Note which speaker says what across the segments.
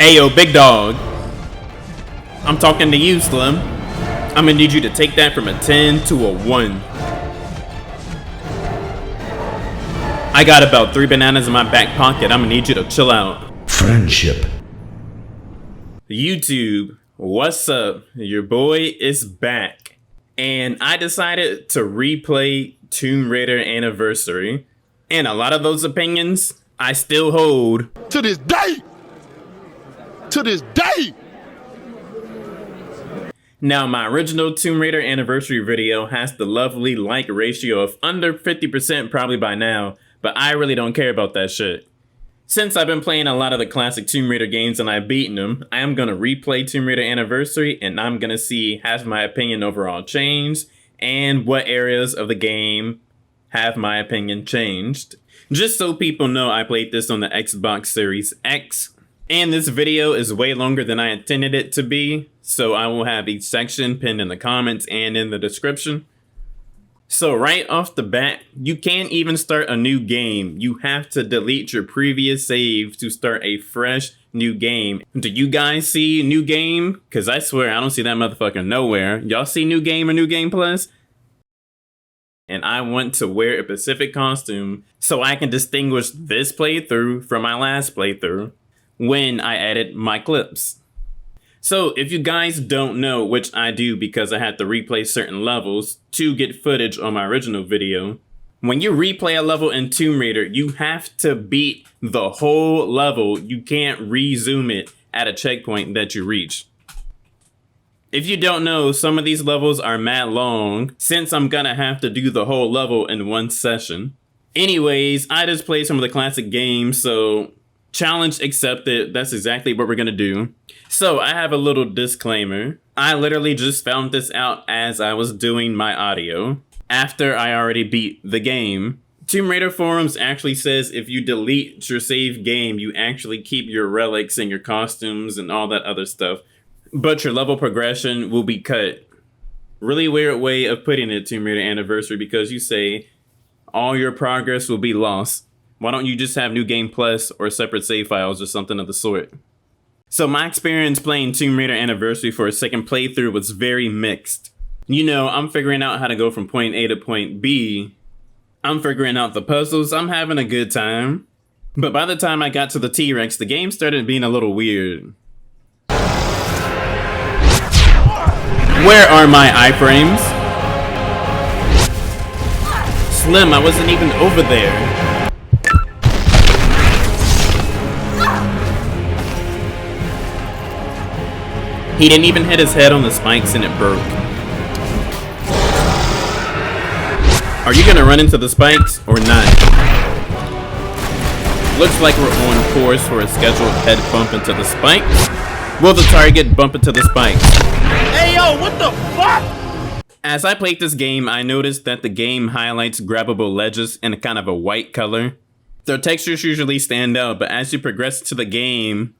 Speaker 1: Ayo, big dog. I'm talking to you, Slim. I'm gonna need you to take that from a 10 to a 1. I got about 3 bananas in my back pocket. I'm gonna need you to chill out.
Speaker 2: Friendship.
Speaker 1: YouTube, what's up? Your boy is back. And I decided to replay Tomb Raider Anniversary. And a lot of those opinions, I still hold.
Speaker 3: To this day! To this day!
Speaker 1: Now, my original Tomb Raider Anniversary video has the lovely like ratio of under 50% probably by now, but I really don't care about that shit. Since I've been playing a lot of the classic Tomb Raider games and I've beaten them, I am going to replay Tomb Raider Anniversary and I'm going to see has my opinion overall changed and what areas of the game have my opinion changed. Just so people know, I played this on the Xbox Series X. And this video is way longer than I intended it to be, so I will have each section pinned in the comments and in the description. So right off the bat, you can't even start a new game. You have to delete your previous save to start a fresh new game. Do you guys see new game? Because I swear I don't see that motherfucker nowhere. Y'all see new game or new game plus? And I want to wear a specific costume so I can distinguish this playthrough from my last playthrough when I edit my clips. So if you guys don't know, which I do because I had to replay certain levels to get footage on my original video, when you replay a level in Tomb Raider, you have to beat the whole level. You can't resume it at a checkpoint that you reach. If you don't know, some of these levels are mad long since I'm gonna have to do the whole level in one session. Anyways, I just played some of the classic games, so challenge accepted. That's exactly what we're gonna do. So I have a little disclaimer. I literally just found this out as I was doing my audio after I already beat the game. Tomb Raider forums actually says if you delete your save game, you actually keep your relics and your costumes and all that other stuff, but your level progression will be cut. Really weird way of putting it, Tomb Raider Anniversary, because you say all your progress will be lost. Why don't you just have New Game Plus or separate save files or something of the sort? So my experience playing Tomb Raider Anniversary for a second playthrough was very mixed. You know, I'm figuring out how to go from point A to point B. I'm figuring out the puzzles. I'm having a good time. But by the time I got to the T-Rex, the game started being a little weird. Where are my iframes? Slim, I wasn't even over there. He didn't even hit his head on the spikes and it broke. Are you gonna run into the spikes or not? Looks like we're on course for a scheduled head bump into the spikes. Will the target bump into the spikes?
Speaker 3: Hey yo, what the fuck?
Speaker 1: As I played this game, I noticed that the game highlights grabbable ledges in a kind of a white color. Their textures usually stand out, but as you progress to the game,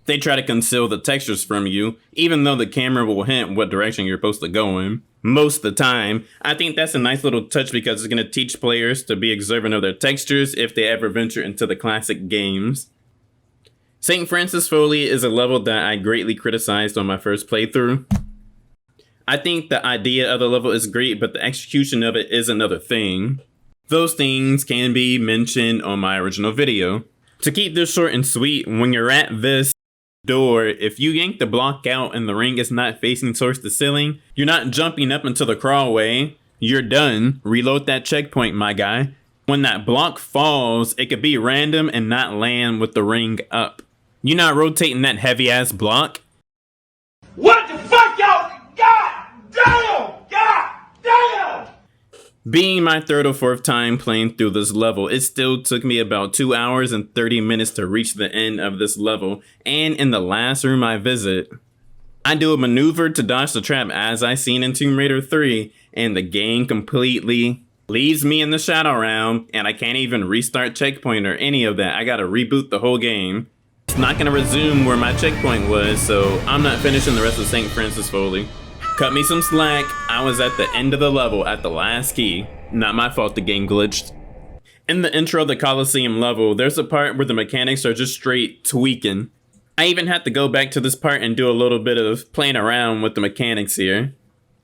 Speaker 1: they try to conceal the textures from you, even though the camera will hint what direction you're supposed to go in. Most of the time, I think that's a nice little touch because it's going to teach players to be observant of their textures if they ever venture into the classic games. St. Francis Folly is a level that I greatly criticized on my first playthrough. I think the idea of the level is great, but the execution of it is another thing. Those things can be mentioned on my original video. To keep this short and sweet, when you're at this door, if you yank the block out and the ring is not facing towards the ceiling, you're not jumping up into the crawlway. You're done. Reload that checkpoint, my guy. When that block falls, it could be random and not land with the ring up. You're not rotating that heavy ass block.
Speaker 3: What the fuck, y'all? God damn! God damn!
Speaker 1: Being my third or fourth time playing through this level, it still took me about 2 hours and 30 minutes to reach the end of this level, and in the last room I visit, I do a maneuver to dodge the trap as I seen in Tomb Raider 3, and the game completely leaves me in the shadow realm, and I can't even restart checkpoint or any of that. I gotta reboot the whole game. It's not gonna resume where my checkpoint was, so I'm not finishing the rest of St. Francis Folly. Cut me some slack, I was at the end of the level at the last key. Not my fault the game glitched. In the intro of the Coliseum level, there's a part where the mechanics are just straight tweaking. I even had to go back to this part and do a little bit of playing around with the mechanics here.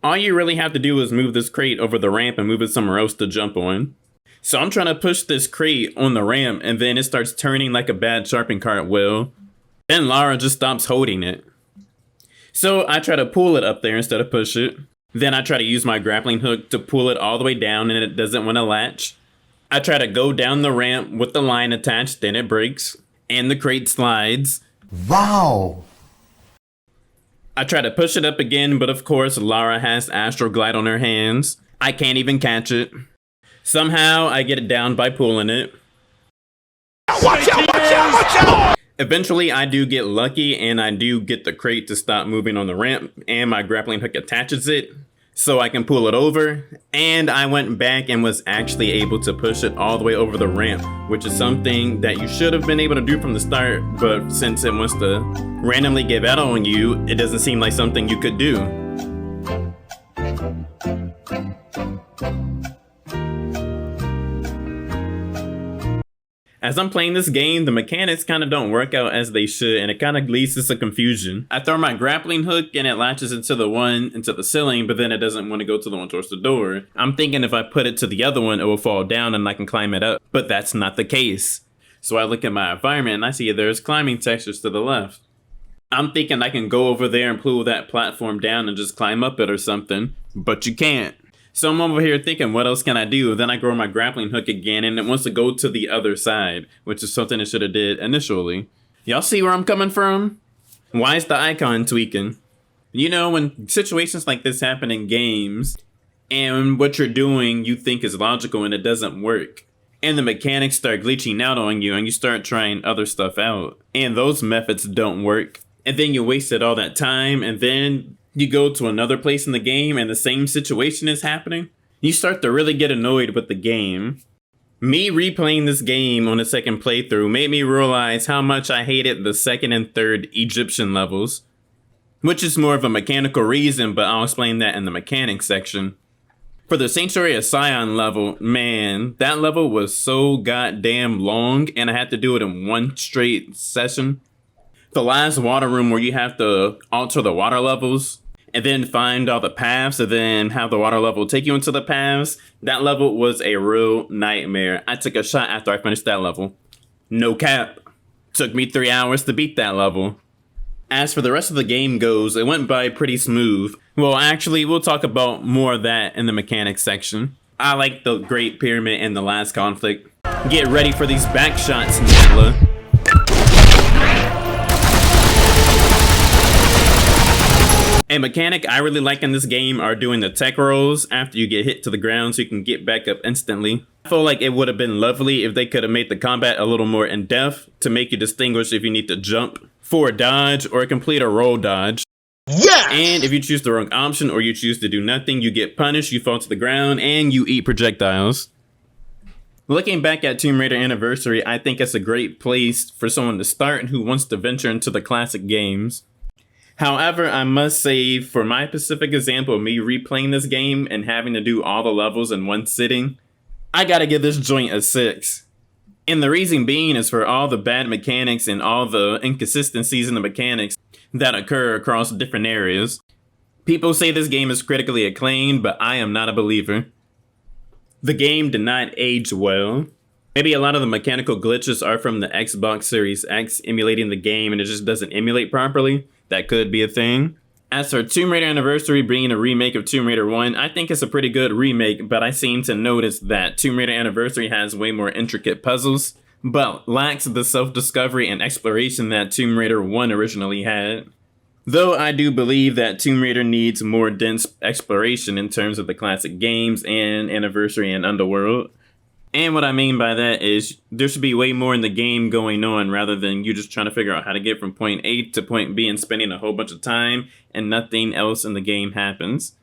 Speaker 1: All you really have to do is move this crate over the ramp and move it somewhere else to jump on. So I'm trying to push this crate on the ramp and then it starts turning like a bad shopping cart wheel. Then Lara just stops holding it. So I try to pull it up there instead of push it. Then I try to use my grappling hook to pull it all the way down and it doesn't want to latch. I try to go down the ramp with the line attached, then it breaks. And the crate slides.
Speaker 2: Wow!
Speaker 1: I try to push it up again, but of course Lara has Astroglide on her hands. I can't even catch it. Somehow I get it down by pulling it.
Speaker 3: Watch out, watch out, watch out!
Speaker 1: Eventually I do get lucky and I do get the crate to stop moving on the ramp and my grappling hook attaches it so I can pull it over, and I went back and was actually able to push it all the way over the ramp, which is something that you should have been able to do from the start, but since it wants to randomly give out on you, it doesn't seem like something you could do. As I'm playing this game, the mechanics kind of don't work out as they should, and it kind of leads to some confusion. I throw my grappling hook and it latches into the ceiling, but then it doesn't want to go to the one towards the door. I'm thinking if I put it to the other one, it will fall down and I can climb it up, but that's not the case. So I look at my environment and I see there's climbing textures to the left. I'm thinking I can go over there and pull that platform down and just climb up it or something, but you can't. So I'm over here thinking, what else can I do? Then I grow my grappling hook again and it wants to go to the other side, which is something it should have did initially. Y'all see where I'm coming from? Why is the icon tweaking? You know, when situations like this happen in games, and what you're doing you think is logical and it doesn't work, and the mechanics start glitching out on you and you start trying other stuff out, and those methods don't work, and then you wasted all that time, and then you go to another place in the game and the same situation is happening, you start to really get annoyed with the game. Me replaying this game on a second playthrough made me realize how much I hated the second and third Egyptian levels, which is more of a mechanical reason, but I'll explain that in the mechanics section. For the Sanctuary of Sion level, man, that level was so goddamn long and I had to do it in one straight session. The last water room where you have to alter the water levels and then find all the paths and then have the water level take you into the paths, that level was a real nightmare. I took a shot after I finished that level. No cap. Took me 3 hours to beat that level. As for the rest of the game goes, it went by pretty smooth. Well, actually, we'll talk about more of that in the mechanics section. I like the Great Pyramid and the last conflict. Get ready for these back shots, Nala. A mechanic I really like in this game are doing the tech rolls after you get hit to the ground so you can get back up instantly. I feel like it would have been lovely if they could have made the combat a little more in-depth to make you distinguish if you need to jump for a dodge or complete a roll dodge.
Speaker 3: Yes!
Speaker 1: And if you choose the wrong option or you choose to do nothing, you get punished, you fall to the ground, and you eat projectiles. Looking back at Tomb Raider Anniversary, I think it's a great place for someone to start who wants to venture into the classic games. However, I must say, for my specific example of me replaying this game and having to do all the levels in one sitting, I gotta give this joint a 6. And the reason being is for all the bad mechanics and all the inconsistencies in the mechanics that occur across different areas. People say this game is critically acclaimed, but I am not a believer. The game did not age well. Maybe a lot of the mechanical glitches are from the Xbox Series X emulating the game and it just doesn't emulate properly. That could be a thing. As for Tomb Raider Anniversary being a remake of Tomb Raider 1, I think it's a pretty good remake, but I seem to notice that Tomb Raider Anniversary has way more intricate puzzles, but lacks the self-discovery and exploration that Tomb Raider 1 originally had. Though I do believe that Tomb Raider needs more dense exploration in terms of the classic games and Anniversary and Underworld. And what I mean by that is there should be way more in the game going on rather than you just trying to figure out how to get from point A to point B and spending a whole bunch of time and nothing else in the game happens.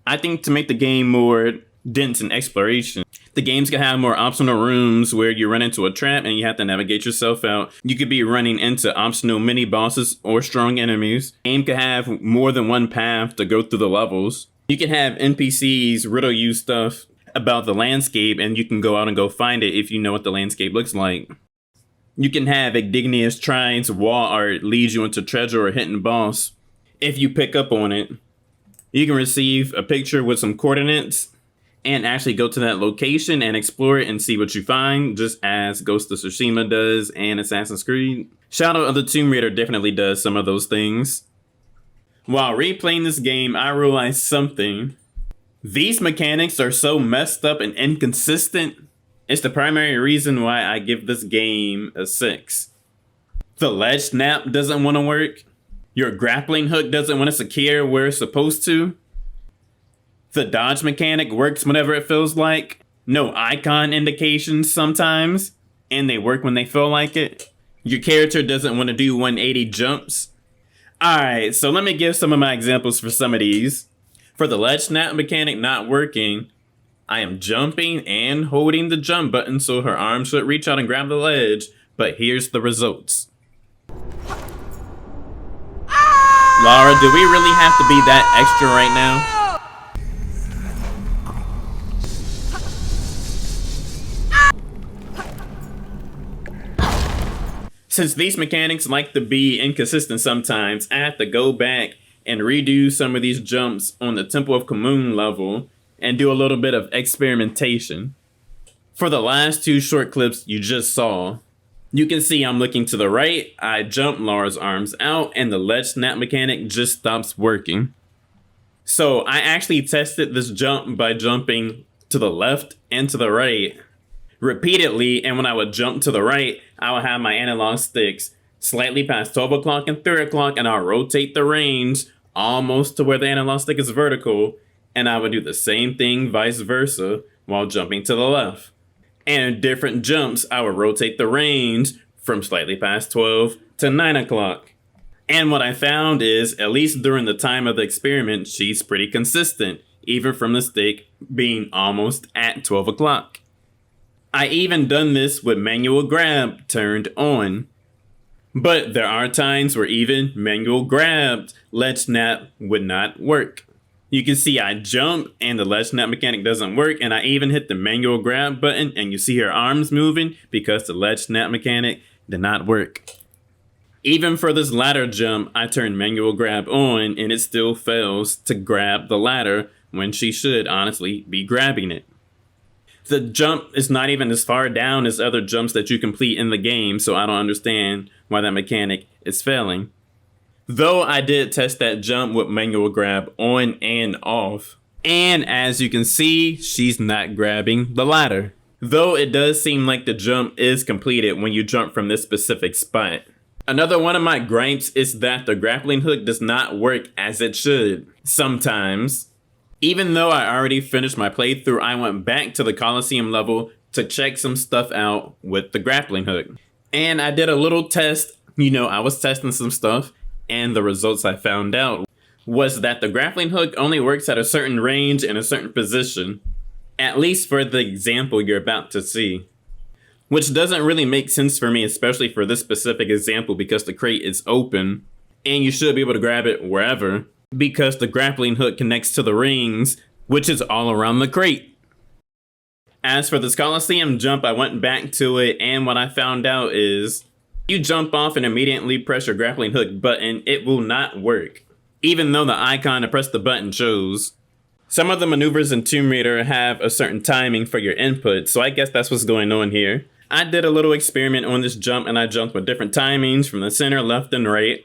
Speaker 1: I think to make the game more dense in exploration, the games can have more optional rooms where you run into a trap and you have to navigate yourself out. You could be running into optional mini bosses or strong enemies. The game could have more than one path to go through the levels. You can have NPCs riddle you stuff about the landscape and you can go out and go find it if you know what the landscape looks like. You can have igneous trines wall art lead you into treasure or hidden boss. If you pick up on it, you can receive a picture with some coordinates and actually go to that location and explore it and see what you find, just as Ghost of Tsushima does and Assassin's Creed. Shadow of the Tomb Raider definitely does some of those things. While replaying this game, I realized something. These mechanics are so messed up and inconsistent. It's the primary reason why I give this game a 6. The ledge snap doesn't want to work. Your grappling hook doesn't want to secure where it's supposed to. The dodge mechanic works whenever it feels like. No icon indications sometimes, and they work when they feel like it. Your character doesn't want to do 180 jumps. Alright, so let me give some of my examples for some of these. For the ledge snap mechanic not working, I am jumping and holding the jump button so her arm should reach out and grab the ledge, but here's the results. Laura, do we really have to be that extra right now? Since these mechanics like to be inconsistent sometimes, I have to go back and redo some of these jumps on the Temple of Kmun level and do a little bit of experimentation. For the last 2 short clips you just saw, you can see I'm looking to the right, I jump Laura's arms out, and the ledge snap mechanic just stops working. So I actually tested this jump by jumping to the left and to the right repeatedly, and when I would jump to the right, I would have my analog sticks slightly past 12 o'clock and 3 o'clock, and I'll rotate the range almost to where the analog stick is vertical, and I would do the same thing vice versa while jumping to the left. And in different jumps, I would rotate the range from slightly past 12 to 9 o'clock. And what I found is, at least during the time of the experiment, she's pretty consistent, even from the stick being almost at 12 o'clock. I even done this with manual grab turned on. But there are times where even manual grabbed ledge snap would not work. You can see I jump and the ledge snap mechanic doesn't work, and I even hit the manual grab button and you see her arms moving because the ledge snap mechanic did not work. Even for this ladder jump, I turned manual grab on and it still fails to grab the ladder when she should honestly be grabbing it. The jump is not even as far down as other jumps that you complete in the game, so I don't understand why that mechanic is failing. Though I did test that jump with manual grab on and off, and as you can see, she's not grabbing the ladder. Though it does seem like the jump is completed when you jump from this specific spot. Another one of my gripes is that the grappling hook does not work as it should sometimes. Even though I already finished my playthrough, I went back to the Coliseum level to check some stuff out with the grappling hook. And I did a little test, I was testing some stuff, and the results I found out was that the grappling hook only works at a certain range and a certain position, at least for the example you're about to see. Which doesn't really make sense for me, especially for this specific example, because the crate is open, and you should be able to grab it wherever, because the grappling hook connects to the rings, which is all around the crate. As for this Coliseum jump, I went back to it, and what I found out is you jump off and immediately press your grappling hook button, it will not work, even though the icon to press the button shows. Some of the maneuvers in Tomb Raider have a certain timing for your input, so I guess that's what's going on here. I did a little experiment on this jump, and I jumped with different timings from the center, left, and right.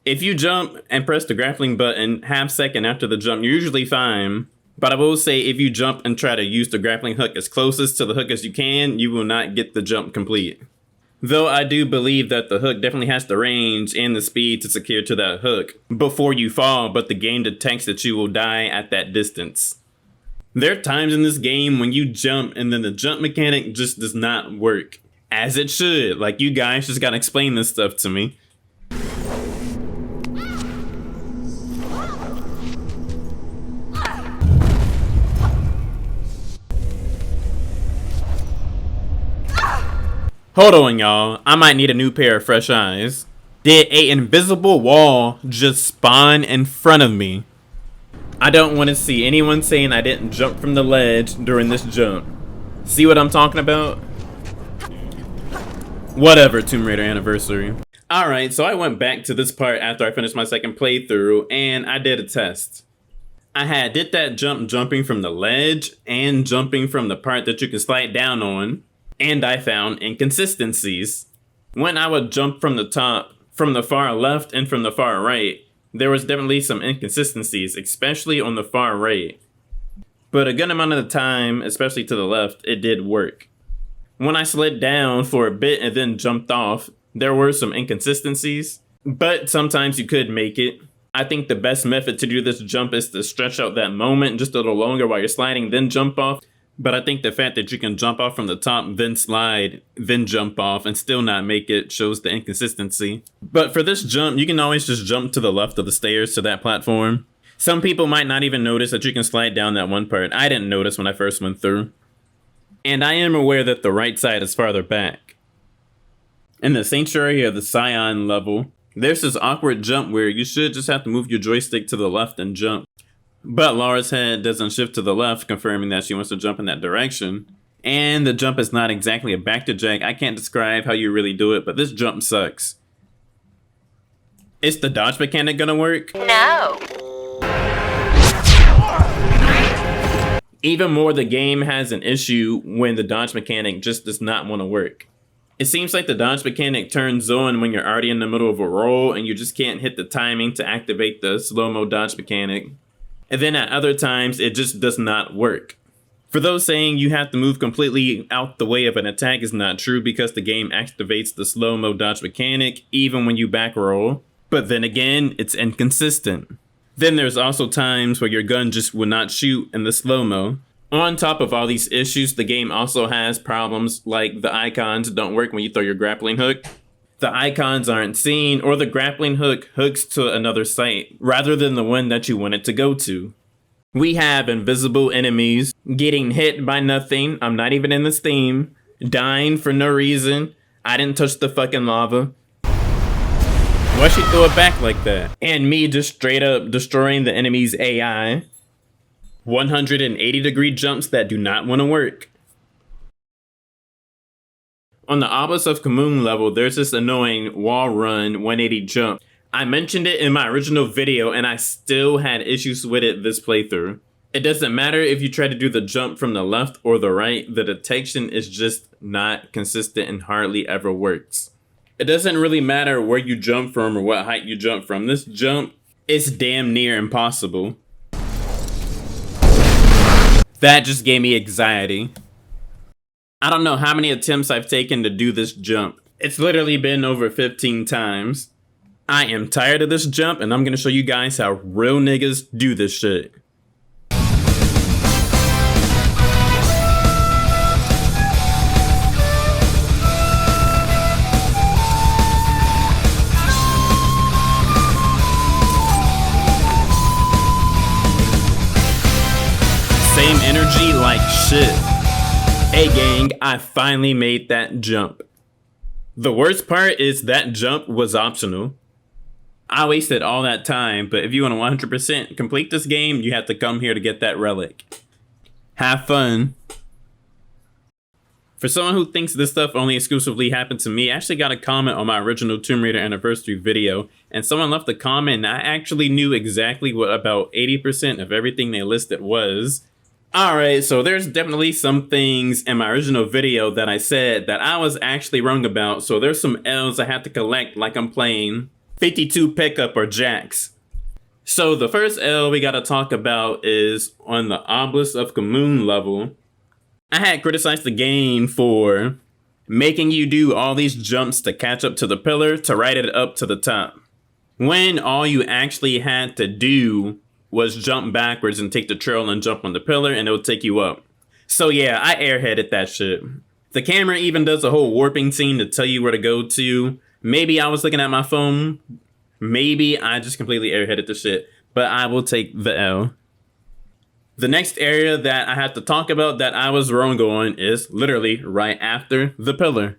Speaker 1: If you jump and press the grappling button half second after the jump, you're usually fine. But I will say if you jump and try to use the grappling hook as closest to the hook as you can, you will not get the jump complete. Though I do believe that the hook definitely has the range and the speed to secure to that hook before you fall, but the game detects that you will die at that distance. There are times in this game when you jump and then the jump mechanic just does not work as it should. Like, you guys just gotta explain this stuff to me. Hold on, y'all. I might need a new pair of fresh eyes. Did an invisible wall just spawn in front of me? I don't want to see anyone saying I didn't jump from the ledge during this jump. See what I'm talking about? Whatever, Tomb Raider Anniversary. Alright, so I went back to this part after I finished my second playthrough, and I did a test. I did that jumping from the ledge and jumping from the part that you can slide down on, and I found inconsistencies. When I would jump from the top, from the far left and from the far right, there was definitely some inconsistencies, especially on the far right. But a good amount of the time, especially to the left, it did work. When I slid down for a bit and then jumped off, there were some inconsistencies, but sometimes you could make it. I think the best method to do this jump is to stretch out that moment just a little longer while you're sliding, then jump off. But I think the fact that you can jump off from the top, then slide, then jump off, and still not make it shows the inconsistency. But for this jump, you can always just jump to the left of the stairs to that platform. Some people might not even notice that you can slide down that one part. I didn't notice when I first went through. And I am aware that the right side is farther back. In the sanctuary of the Scion level, there's this awkward jump where you should just have to move your joystick to the left and jump. But Laura's head doesn't shift to the left, confirming that she wants to jump in that direction. And the jump is not exactly a back to jack. I can't describe how you really do it, but this jump sucks. Is the dodge mechanic gonna work?
Speaker 2: No.
Speaker 1: Even more, the game has an issue when the dodge mechanic just does not want to work. It seems like the dodge mechanic turns on when you're already in the middle of a roll and you just can't hit the timing to activate the slow-mo dodge mechanic. And then at other times, it just does not work. For those saying you have to move completely out the way of an attack is not true because the game activates the slow-mo dodge mechanic even when you back roll. But then again, it's inconsistent. Then there's also times where your gun just will not shoot in the slow-mo. On top of all these issues, the game also has problems like the icons don't work when you throw your grappling hook. The icons aren't seen, or the grappling hook hooks to another site rather than the one that you want it to go to. We have invisible enemies, getting hit by nothing, I'm not even in this theme, dying for no reason, I didn't touch the fucking lava. Why she throw it back like that? And me just straight up destroying the enemy's AI. 180-degree jumps that do not want to work. On the Obelisk of K'mun level, there's this annoying wall run 180 jump. I mentioned it in my original video and I still had issues with it this playthrough. It doesn't matter if you try to do the jump from the left or the right, the detection is just not consistent and hardly ever works. It doesn't really matter where you jump from or what height you jump from. This jump is damn near impossible. That just gave me anxiety. I don't know how many attempts I've taken to do this jump. It's literally been over 15 times. I am tired of this jump and I'm gonna show you guys how real niggas do this shit. Same energy like shit. Hey gang, I finally made that jump. The worst part is that jump was optional. I wasted all that time, but if you want to 100% complete this game, you have to come here to get that relic. Have fun. For someone who thinks this stuff only exclusively happened to me, I actually got a comment on my original Tomb Raider Anniversary video, and someone left a comment and I actually knew exactly what about 80% of everything they listed was. Alright, so there's definitely some things in my original video that I said that I was actually wrong about, so there's some L's I have to collect like I'm playing 52 pickup or jacks. So the first L we gotta talk about is on the Obelisk of K'mun level. I had criticized the game for making you do all these jumps to catch up to the pillar to ride it up to the top, when all you actually had to do was jump backwards and take the trail and jump on the pillar and it'll take you up. So yeah, I airheaded that shit. The camera even does a whole warping scene to tell you where to go to. Maybe I was looking at my phone. Maybe I just completely airheaded the shit, but I will take the L. The next area that I have to talk about that I was wrong on is literally right after the pillar.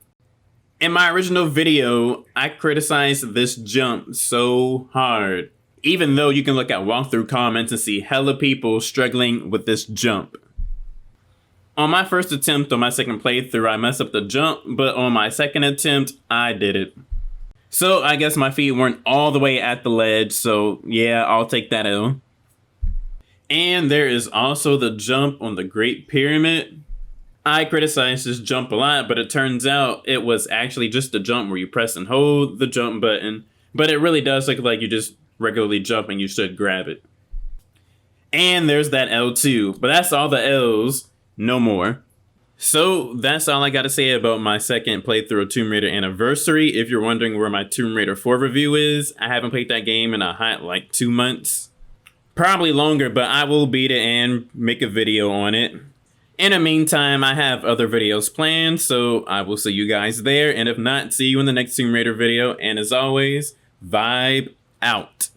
Speaker 1: In my original video, I criticized this jump so hard, even though you can look at walkthrough comments and see hella people struggling with this jump. On my first attempt on my second playthrough, I messed up the jump, but on my second attempt, I did it. So I guess my feet weren't all the way at the ledge, so yeah, I'll take that L. And there is also the jump on the Great Pyramid. I criticized this jump a lot, but it turns out it was actually just a jump where you press and hold the jump button, but it really does look like you just regularly jump and you should grab it. And there's that L2, but that's all the L's, no more. So that's all I gotta say about my second playthrough of Tomb Raider Anniversary. If you're wondering where my Tomb Raider 4 review is, I haven't played that game in a hot like 2 months. Probably longer, but I will beat it and make a video on it. In the meantime, I have other videos planned, so I will see you guys there. And if not, see you in the next Tomb Raider video. And as always, vibe out.